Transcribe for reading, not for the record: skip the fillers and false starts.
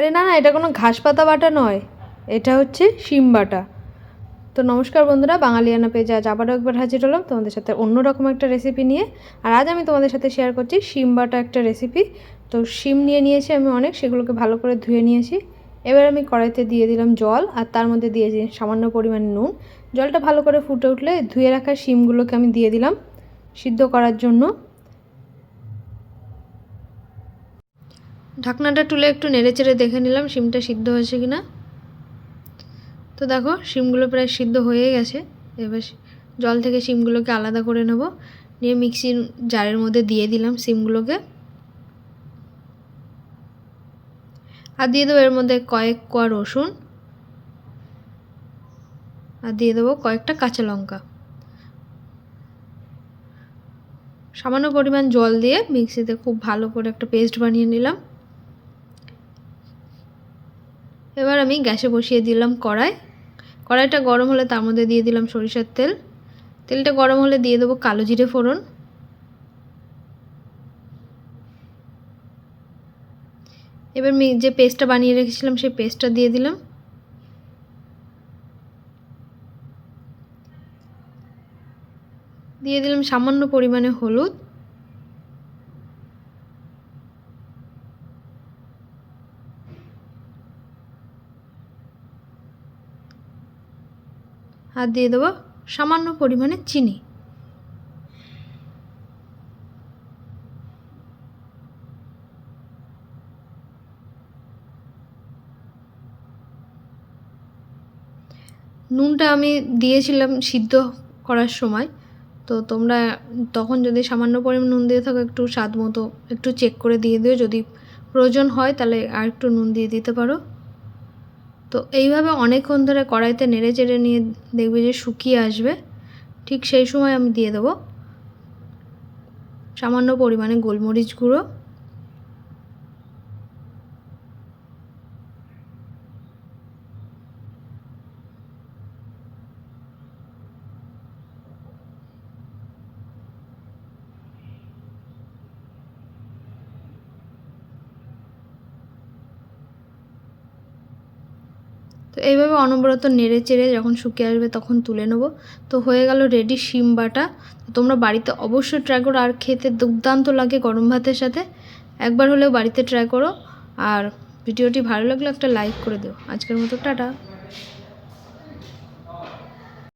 আরে না না, এটা কোনো ঘাস পাতা বাটা নয়, এটা হচ্ছে শিম বাটা। তো নমস্কার বন্ধুরা, বাঙালিয়ানা পেজে আজ আবারও একবার হাজির হলাম তোমাদের সাথে অন্যরকম একটা রেসিপি নিয়ে। আর আজ আমি তোমাদের সাথে শেয়ার করছি শিম বাটা একটা রেসিপি। তো শিম নিয়েছি আমি অনেক, সেগুলোকে ভালো করে ধুয়ে নিয়েছি। এবার আমি কড়াইতে দিয়ে দিলাম জল, আর তার মধ্যে দিয়েছি সামান্য পরিমাণ নুন। জলটা ভালো করে ফুটে উঠলে ধুয়ে রাখা শিমগুলোকে আমি দিয়ে দিলাম সিদ্ধ করার জন্য। ঢাকনাটা তুলে একটু নেড়ে চেড়ে দেখে নিলাম শিমটা সিদ্ধ হয়েছে কিনা। তো দেখো শিমগুলো প্রায় সিদ্ধ হয়ে গেছে। এবার জল থেকে শিমগুলোকে আলাদা করে নেব, নিয়ে মিক্সির জারের মধ্যে দিয়ে দিলাম শিমগুলোকে। আর দিয়ে দেবো এর মধ্যে কয়েক কোয়া রসুন, আর দিয়ে দেবো কয়েকটা কাঁচা লঙ্কা। সামান্য পরিমাণ জল দিয়ে মিক্সিতে খুব ভালো করে একটা পেস্ট বানিয়ে নিলাম। এবার আমি গ্যাসে বসিয়ে দিলাম কড়াইটা গরম হলে তার মধ্যে দিয়ে দিলাম সরিষার তেল। তেলটা গরম হলে দিয়ে দেবো কালো জিরে ফোড়ন। এবার যে পেস্টটা বানিয়ে রেখেছিলাম সেই পেস্টটা দিয়ে দিলাম। দিয়ে দিলাম সামান্য পরিমাণে হলুদ, আর দিয়ে দেবো সামান্য পরিমাণে চিনি। নুনটা আমি দিয়েছিলাম সিদ্ধ করার সময়, তো তোমরা তখন যদি সামান্য পরিমাণ নুন দিয়ে থাকো একটু স্বাদ মতো একটু চেক করে দিয়ে দিও, যদি প্রয়োজন হয় তাহলে আর একটু নুন দিয়ে দিতে পারো। তো এইভাবে অনেকক্ষণ ধরে কড়াইতে নেড়ে চেড়ে নিয়ে দেখবে যে শুকিয়ে আসবে, ঠিক সেই সময় আমি দিয়ে দেবো সামান্য পরিমাণে গোলমরিচ গুঁড়ো, তো এইভাবে অনবরত নেড়ে চেড়ে যখন শুকিয়ে আসবে তখন তুলে নেব। তো হয়ে গেল রেডি শিম বাটা। তোমরা বাড়িতে অবশ্যই ট্রাই করো, আর খেতে দুর্দান্ত লাগে গরম ভাতের সাথে। একবার হলেও বাড়িতে ট্রাই করো। আর ভিডিওটি ভালো লাগলে একটা লাইক করে দিও। আজকের মতো টাটা।